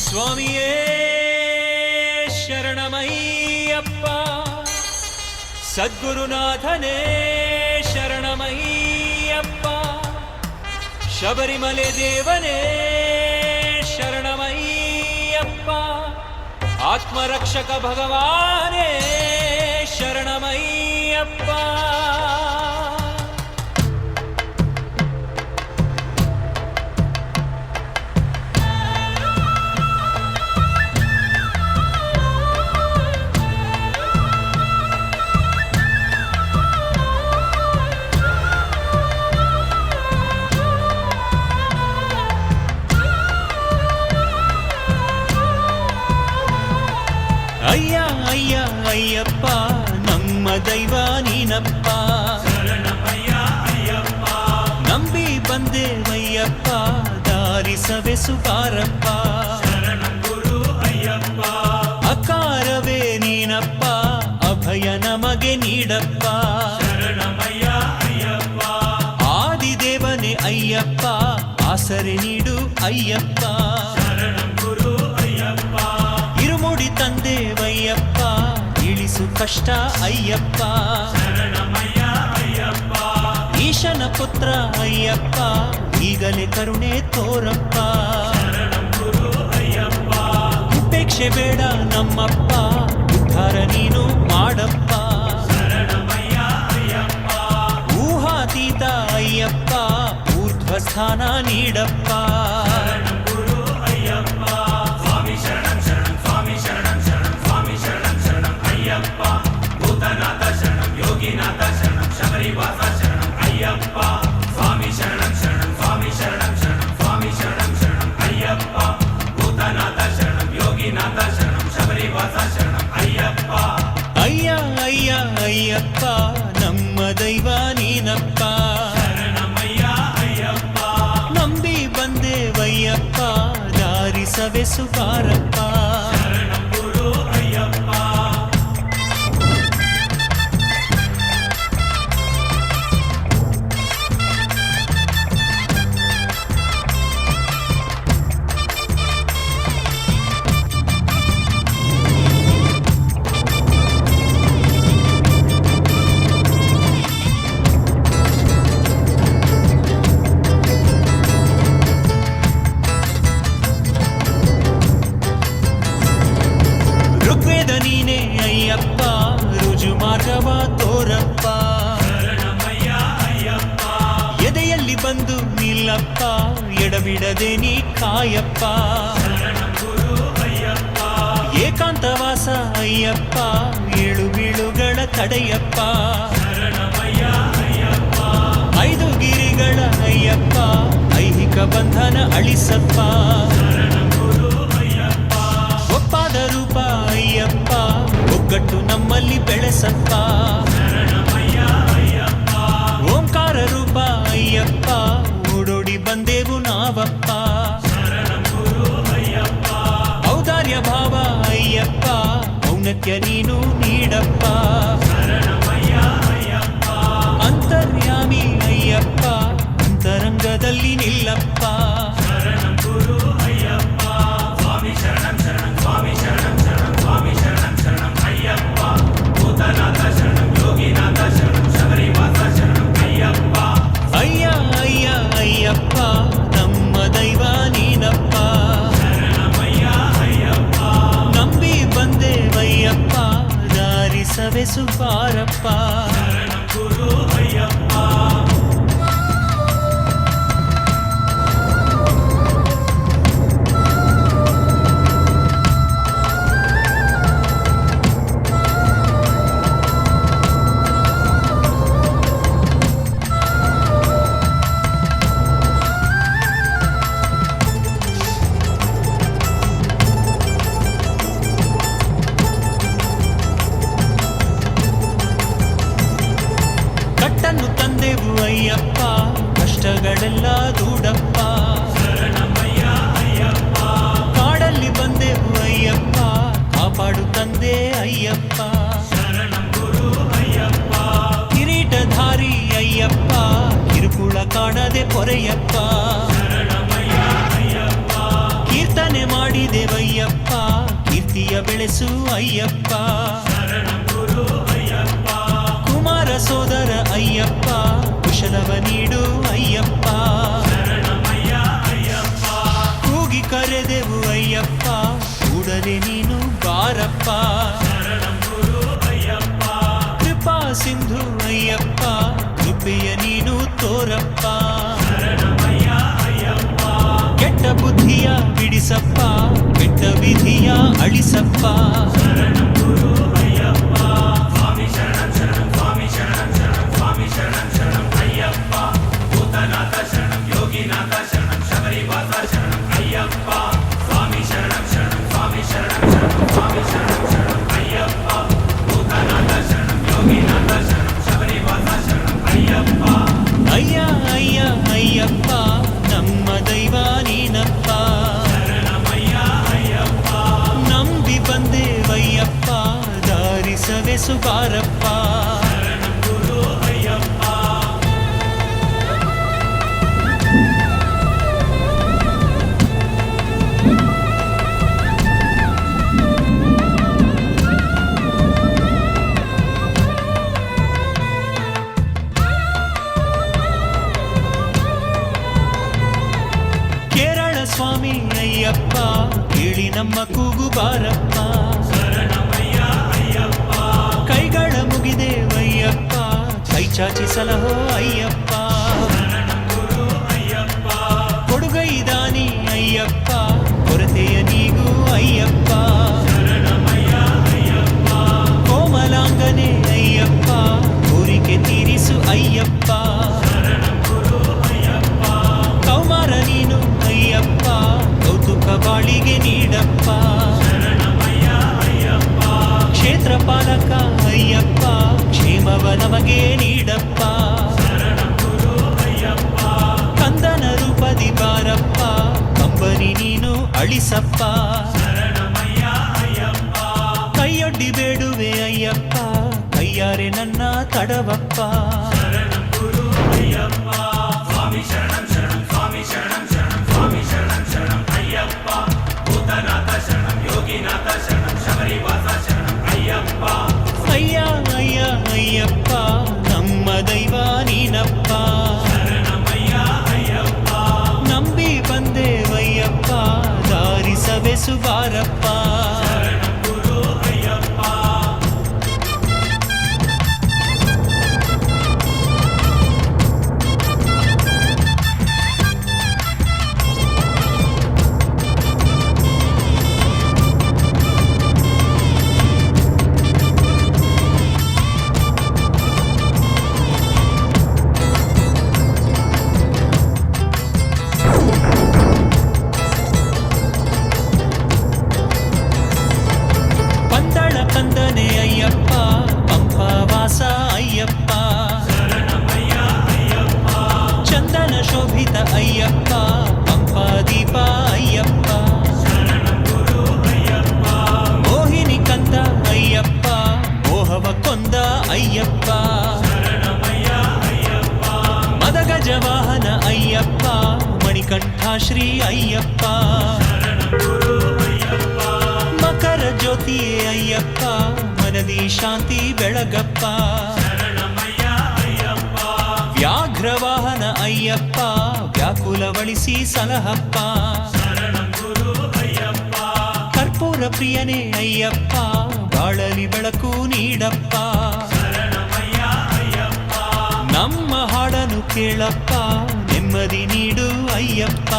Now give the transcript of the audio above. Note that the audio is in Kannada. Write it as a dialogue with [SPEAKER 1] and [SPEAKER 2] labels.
[SPEAKER 1] ಸ್ವಾಮಿಯೇ ಶರಣಮಯ್ಯಪ್ಪ, ಸದ್ಗುರುನಾಥನೇ ಶರಣಮಯ್ಯಪ್ಪ, ಶಬರಿಮಲೆ ದೇವನೇ ಶರಣಮಯ್ಯಪ್ಪ, ಆತ್ಮರಕ್ಷಕ ಭಗವಾನೇ ಶರಣಮಯ್ಯಪ್ಪ. ಅಯ್ಯ ಅಯ್ಯ ಅಯ್ಯಪ್ಪ, ನಮ್ಮ ದೈವ ನೀನಪ್ಪ,
[SPEAKER 2] ಶರಣಮಯ್ಯ ಅಯ್ಯಪ್ಪ,
[SPEAKER 1] ನಂಬಿ ಬಂದೇವಯ್ಯಪ್ಪ, ದಾರಿಸವೆ ಸುಬಾರಪ್ಪ,
[SPEAKER 2] ಶರಣಂ ಗುರು ಅಯ್ಯಪ್ಪ,
[SPEAKER 1] ಅಕಾರವೇ ನೀನಪ್ಪ, ಅಭಯ ನಮಗೆ ನೀಡಪ್ಪ,
[SPEAKER 2] ಶರಣಮಯ್ಯ ಅಯ್ಯಪ್ಪ,
[SPEAKER 1] ಆದಿದೇವನೇ ಅಯ್ಯಪ್ಪ, ಆಸರೆ ನೀಡು ಅಯ್ಯಪ್ಪ,
[SPEAKER 2] ಶರಣಂ ಗುರು ಅಯ್ಯಪ್ಪ,
[SPEAKER 1] ಇರುಮುಡಿ ತಂದೇವಯ್ಯಪ್ಪ, ಇಳಿಸು ಕಷ್ಟ ಅಯ್ಯಪ್ಪ,
[SPEAKER 2] ಶರಣಮಯ್ಯ ಅಯ್ಯಪ್ಪ,
[SPEAKER 1] ಈಶನ ಪುತ್ರ ಅಯ್ಯಪ್ಪ, ಈಗಲೇ ಕರುಣೆ ತೋರಪ್ಪ,
[SPEAKER 2] ಶರಣಂ ಗುರು ಅಯ್ಯಪ್ಪ,
[SPEAKER 1] ಉಪೇಕ್ಷೆ ಬೇಡ ನಮ್ಮಪ್ಪ, ಉದ್ಧಾರ ನೀನು ಮಾಡಪ್ಪ,
[SPEAKER 2] ಶರಣಮಯ್ಯ ಅಯ್ಯಪ್ಪ,
[SPEAKER 1] ಊಹಾತೀತ ಅಯ್ಯಪ್ಪ, ಊರ್ಧ್ವಸ್ಥಾನ ನೀಡಪ್ಪ,
[SPEAKER 2] ಶರಣಂ ಗುರು ಅಯ್ಯಪ್ಪ, ಸ್ವಾಮಿ ಶರಣಂ ಶರಣಂ ಸ್ವಾಮಿ ಶರಣಂ ಶರಣಂ ಸ್ವಾಮಿ ಶರಣಂ ಶರಣಂ ಅಯ್ಯಪ್ಪ, ಭೂತನಾಥ ಶರಣಂ ಯೋಗಿನಾಥ ಶರಣಂ ಶಬರಿವಾಸ ಶರಣಂ ಅಯ್ಯಪ್ಪ, ಸ್ವಾಮಿ ಶರಣಂ ಶರಣಂ ಸ್ವಾಮಿ ಶರಣಂ ಶರಣಂ ಸ್ವಾಮಿ ಶರಣಂ ಶರಣಂ ಅಯ್ಯಪ್ಪ, ಭೂತನಾಥ ಶರಣಂ ಯೋಗಿನಾಥ ಶರಣಂ ಶಬರಿವಾಸ ಶರಣಂ ಅಯ್ಯಪ್ಪ.
[SPEAKER 1] ಅಯ್ಯ ಅಯ್ಯ ಅಯ್ಯಪ್ಪ, ನಮ್ಮ ದೈವ ನೀನಪ್ಪ,
[SPEAKER 2] ಶರಣಮಯ್ಯ ಅಯ್ಯಪ್ಪ,
[SPEAKER 1] ನಂಬಿ ಬಂದೇವಯ್ಯಪ್ಪ, ದಾರಿಸವೆ ಸುಬಾರಪ್ಪ,
[SPEAKER 2] ಶರಣಂ ಗುರು ಅಯ್ಯಪ್ಪ,
[SPEAKER 1] ಋಗ್ವೇದ ನೀನೇ ಅಯ್ಯಪ್ಪ, ರುಜು ಮಾರ್ಗವ ತೋರಪ್ಪ,
[SPEAKER 2] ಶರಣಮಯ್ಯ ಅಯ್ಯಪ್ಪ,
[SPEAKER 1] ಎದೆಯಲ್ಲಿ ಬಂದು ನಿಲ್ಲಪ್ಪ, ಎಡಬಿಡದೆ ನೀ ಕಾಯಪ್ಪ,
[SPEAKER 2] ಶರಣಂ ಗುರು ಅಯ್ಯಪ್ಪ,
[SPEAKER 1] ಏಕಾಂತವಾಸ ಅಯ್ಯಪ್ಪ, ಏಳು ಬೀಳುಗಳ ತಡೆಯಪ್ಪ,
[SPEAKER 2] ಶರಣಮಯ್ಯ ಅಯ್ಯಪ್ಪ,
[SPEAKER 1] ಐದು ಗಿರಿಗಳ ಅಯ್ಯಪ್ಪ, ಐಹಿಕ ಬಂಧನ ಅಳಿಸಪ್ಪ,
[SPEAKER 2] ಶರಣಂ ಗುರು ಅಯ್ಯಪ್ಪ,
[SPEAKER 1] ಒಪ್ಪಾದ ರೂಪ ಅಯ್ಯಪ್ಪ, ಒಗ್ಗಟ್ಟು ನಮ್ಮಲ್ಲಿ ಬೆಳೆಸಪ್ಪ,
[SPEAKER 2] ಶರಣಮಯ್ಯ ಅಯ್ಯಪ್ಪ,
[SPEAKER 1] ಓಂಕಾರ ರೂಪ ಅಯ್ಯಪ್ಪ, ಓಡೋಡಿ ಬಂದೆವು ನಾವಪ್ಪ,
[SPEAKER 2] ಶರಣಂ ಗುರು ಅಯ್ಯಪ್ಪ,
[SPEAKER 1] ಔದಾರ್ಯ ಭಾವ ಅಯ್ಯಪ್ಪ, ಔನ್ನತ್ಯ ನೀನು ನೀಡಪ್ಪ,
[SPEAKER 2] ಶರಣಮಯ್ಯ ಅಯ್ಯಪ್ಪ,
[SPEAKER 1] ಅಂತರ್ಯಾಮಿ ಅಯ್ಯಪ್ಪ, ಅಂತರಂಗದಲ್ಲಿ ನಿಲ್ಲಪ್ಪ,
[SPEAKER 2] ಶರಣಂ ಗುರು ಅಯ್ಯಪ್ಪ, ಸ್ವಾಮಿ ಶರಣಂ ಶರಣಂ ಸ್ವಾಮಿ ಶರಣಂ ಶರಣಂ ಸ್ವಾಮಿ ಶರಣಂ ಶರಣಂ ಅಯ್ಯಪ್ಪ, ಭೂತನಾಥ ಶರಣಂ ಯೋಗಿನಾಥ ಶರಣಂ ಶಬರಿವಾಸ ಶರಣಂ ಅಯ್ಯಪ್ಪ,
[SPEAKER 1] ಅಯ್ಯ ಅಯ್ಯ ಅಯ್ಯಪ್ಪ, ನಮ್ಮ ದೈವ ನೀನಪ್ಪ,
[SPEAKER 2] ಶರಣಮಯ್ಯ ಅಯ್ಯಪ್ಪ,
[SPEAKER 1] ನಂಬಿ ಬಂದೇವಯ್ಯಪ್ಪ, ದಾರಿಸವೆ ಸುಬಾರಪ್ಪ,
[SPEAKER 2] ಶರಣಂ ಗುರು ಅಯ್ಯಪ್ಪ,
[SPEAKER 1] ಕಟ್ಟನ್ನು ತಂದೆವು ಅಯ್ಯಪ್ಪ, ಕಷ್ಟಗಳೆಲ್ಲ ದೂಡಪ್ಪ,
[SPEAKER 2] ಶರಣಮಯ್ಯ ಅಯ್ಯಪ್ಪ,
[SPEAKER 1] ಕಾಡಲ್ಲಿ ಬಂದೆವು ಅಯ್ಯಪ್ಪ, ಕಾಪಾಡು ತಂದೆ ಅಯ್ಯಪ್ಪ,
[SPEAKER 2] ಶರಣಂ ಗುರು ಅಯ್ಯಪ್ಪ,
[SPEAKER 1] ಕಿರೀಟಧಾರಿ ಅಯ್ಯಪ್ಪ, ಕಿರುಕುಳ ಕಾಣದೆ ಪೊರೆಯಪ್ಪ,
[SPEAKER 2] ಶರಣಮಯ್ಯ ಅಯ್ಯಪ್ಪ,
[SPEAKER 1] ಕೀರ್ತನೆ ಮಾಡಿದೆವಯ್ಯ ಬೆಳೆಸು ಅಯ್ಯಪ್ಪ.
[SPEAKER 2] ಶರಣಂ ಗುರು ಅಯ್ಯಪ್ಪ.
[SPEAKER 1] ಕುಮಾರ ಸೋದರ ಅಯ್ಯಪ್ಪ, ಕುಶಲವ ನೀಡು ಅಯ್ಯಪ್ಪ.
[SPEAKER 2] ಶರಣಮಯ್ಯ ಅಯ್ಯಪ್ಪ.
[SPEAKER 1] ಕೂಗಿ ಕರೆದೆವು ಅಯ್ಯಪ್ಪ, ಕೂಡಲೇ ನೀನು ಬಾರಪ್ಪ.
[SPEAKER 2] ಶರಣಂ ಗುರು ಅಯ್ಯಪ್ಪ.
[SPEAKER 1] ಕೃಪಾ ಸಿಂಧು ಅಯ್ಯಪ್ಪ, ಕೃಪೆಯ ನೀನು ತೋರಪ್ಪ.
[SPEAKER 2] ಶರಣಮಯ್ಯ ಅಯ್ಯಪ್ಪ.
[SPEAKER 1] ಕೆಟ್ಟ ಬುದ್ಧಿಯ ಬಿಡಿಸಪ್ಪ, ಕೆಟ್ಟ ವಿಧಿಯ ಅಳಿಸಪ್ಪ.
[SPEAKER 2] ಶರಣಂ ಗುರು ಅಯ್ಯಪ್ಪ. ಸ್ವಾಮಿ ಶರಣಂ ಶರಣಂ ಸ್ವಾಮಿ ಶರಣಂ ಶರಣಂ ಸ್ವಾಮಿ ಶರಣಂ ಶರಣಂ ಅಯ್ಯಪ್ಪ. ಭೂತನಾಥ ಶರಣಂ ಯೋಗಿನಾಥ ಶರಣಂ ಶಬರಿವಾಸ ಶರಣಂ ಅಯ್ಯಪ್ಪ. ಸ್ವಾಮಿ ಶರಣಂ ಶರಣಂ ಸ್ವಾಮಿ ಶರಣಂ ಶರಣಂ ಸ್ವಾಮಿ ಶರಣಂ ಶರಣಂ ಅಯ್ಯಪ್ಪ. ಭೂತನಾಥ ಶರಣಂ ಯೋಗಿನಾಥ ಶರಣಂ ಶಬರಿವಾಸ ಶರಣಂ ಅಯ್ಯಪ್ಪ.
[SPEAKER 1] ಅಯ್ಯ ಅಯ್ಯ ಅಯ್ಯಪ್ಪ, ನಮ್ಮ ದೈವ ನೀನಪ್ಪ.
[SPEAKER 2] ಶರಣಮಯ್ಯ ಅಯ್ಯಪ್ಪ.
[SPEAKER 1] ನಂಬಿ ಬಂದೇವಯ್ಯಪ್ಪ, ದಾರಿಸವೆಸು ಬಾರಪ್ಪ.
[SPEAKER 2] ಶರಣಂ ಗುರು ಅಯ್ಯಪ್ಪ.
[SPEAKER 1] ಕೇರಳ ಸ್ವಾಮಿ ಅಯ್ಯಪ್ಪ, ಕೇಳಿ ನಮ್ಮ ಕೂಗು ಬಾರಪ್ಪ.
[SPEAKER 2] ಶರಣಮಯ್ಯ ಅಯ್ಯಪ್ಪ.
[SPEAKER 1] ಕೈಗಳ ಮುಗಿದೇವಯ್ಯಪ್ಪ, ಕೈ ಚಾಚಿ ಸಲಹೋ ಅಯ್ಯಪ್ಪ.
[SPEAKER 2] ಶರಣಂ ಗುರು ಅಯ್ಯಪ್ಪ.
[SPEAKER 1] ಕೊಡುಗೈದಾನಿ ಅಯ್ಯಪ್ಪ, ಕೊರತೆಯ ನೀಗೂ ಅಯ್ಯಪ್ಪ.
[SPEAKER 2] ಶರಣಮಯ್ಯ ಅಯ್ಯಪ್ಪ.
[SPEAKER 1] ಕೋಮಲಾಂಗನೆ ಅಯ್ಯಪ್ಪ, ಕೋರಿಕೆ ತೀರಿಸು ಅಯ್ಯಪ್ಪ.
[SPEAKER 2] ಶರಣಂ ಗುರು ಅಯ್ಯಪ್ಪ.
[SPEAKER 1] ಕೌಮಾರ ನೀನು ಅಯ್ಯಪ್ಪ, ಕೌತುಕ ಬಾಳಿಗೆ ನೀಡಪ್ಪ.
[SPEAKER 2] ಶರಣಮಯ್ಯ ಅಯ್ಯಪ್ಪ.
[SPEAKER 1] ಕ್ಷೇತ್ರ ಪಾಲಕ ಅಯ್ಯಪ್ಪ, ಕ್ಷೇಮವ ನಮಗೆ ನೀಡಪ್ಪ.
[SPEAKER 2] ಶರಣಂ ಗುರು ಅಯ್ಯಪ್ಪ.
[SPEAKER 1] ಕಂದನ ರೂಪದಿ ಬಾರಪ್ಪ, ಕಂಬನಿ ನೀನು ಅಳಿಸಪ್ಪ.
[SPEAKER 2] ಶರಣಮಯ್ಯ ಅಯ್ಯಪ್ಪ.
[SPEAKER 1] ಕೈಯೊಡ್ಡಿ ಬೇಡುವೆ ಅಯ್ಯಪ್ಪ, ಕೈಯಾರೆ ನನ್ನ ತಡವಪ್ಪ.
[SPEAKER 2] ಶರಣಂ ಗುರು ಅಯ್ಯಪ್ಪ. ಸ್ವಾಮಿ ಶರಣಂ ಶರಣಂ ಸ್ವಾಮಿ ಶರಣಂ ಶರಣಂ ಸ್ವಾಮಿ ಶರಣಂ ಶರಣಂ ಅಯ್ಯಪ್ಪ. ಭೂತನಾಥ ಶರಣಂ ಯೋಗಿನಾಥ ಶರಣಂ ಶಬರಿವಾಸ ಶರಣಂ ಅಯ್ಯಪ್ಪ.
[SPEAKER 1] ಅಯ್ಯ ಅಯ್ಯ ಅಯ್ಯಪ್ಪ, ನಮ್ಮ ದೈವ ನೀನಪ್ಪ.
[SPEAKER 2] ಶರಣಮಯ್ಯ ಅಯ್ಯಪ್ಪ.
[SPEAKER 1] ನಂಬಿ ಬಂದೇವಯ್ಯಪ್ಪ, ದಾರಿಸವೆಸು ಬಾರಪ್ಪ.
[SPEAKER 2] ಶರಣಂ ಗುರು ಅಯ್ಯಪ್ಪ.
[SPEAKER 1] ಪಂದಳ ಕಂದನೆ ಅಯ್ಯಪ್ಪ, ಪಂಪವಾಸ ಅಯ್ಯಪ್ಪ.
[SPEAKER 2] ಶರಣಮಯ್ಯ ಅಯ್ಯಪ್ಪ.
[SPEAKER 1] ಚಂದನ ಶೋಭಿತ ಅಯ್ಯಪ್ಪ, ಪಂಪಾದೀಪ ಅಯ್ಯಪ್ಪ.
[SPEAKER 2] ಶರಣಂ ಗುರು ಅಯ್ಯಪ್ಪ.
[SPEAKER 1] ಮೋಹಿನಿ ಕಂದ ಅಯ್ಯಪ್ಪ, ಮೋಹವ ಕೊಂದ ಅಯ್ಯಪ್ಪ.
[SPEAKER 2] ಶರಣಮಯ್ಯ ಅಯ್ಯಪ್ಪ.
[SPEAKER 1] ಮದಗಜ ವಾಹನ ಅಯ್ಯಪ್ಪ, ಮಣಿಕಂಠ ಶ್ರೀ ಅಯ್ಯಪ್ಪ.
[SPEAKER 2] ಶರಣಂ ಗುರು ಅಯ್ಯಪ್ಪ.
[SPEAKER 1] ಮಕರ ಜ್ಯೋತಿಯೇ ಅಯ್ಯಪ್ಪ, ಮನದಿ ಶಾಂತಿ ಬೆಳಗಪ್ಪ.
[SPEAKER 2] ಶರಣಮಯ್ಯ ಅಯ್ಯಪ್ಪ.
[SPEAKER 1] ವ್ಯಾಘ್ರ ವಾಹನ ಅಯ್ಯಪ್ಪ, ವ್ಯಾಕುಲವಳಿಸಿ ಸಲಹಪ್ಪ.
[SPEAKER 2] ಶರಣಂ ಗುರು ಅಯ್ಯಪ್ಪ.
[SPEAKER 1] ಕರ್ಪೂರ ಪ್ರಿಯನೇ ಅಯ್ಯಪ್ಪ, ಬಾಳಲಿ ಬೆಳಕು ನೀಡಪ್ಪ.
[SPEAKER 2] ಶರಣಮಯ್ಯ ಅಯ್ಯಪ್ಪ.
[SPEAKER 1] ನಮ್ಮ ಹಾಡನ್ನು ಕೇಳಪ್ಪ, ನೆಮ್ಮದಿ ನೀಡು ಅಯ್ಯಪ್ಪ.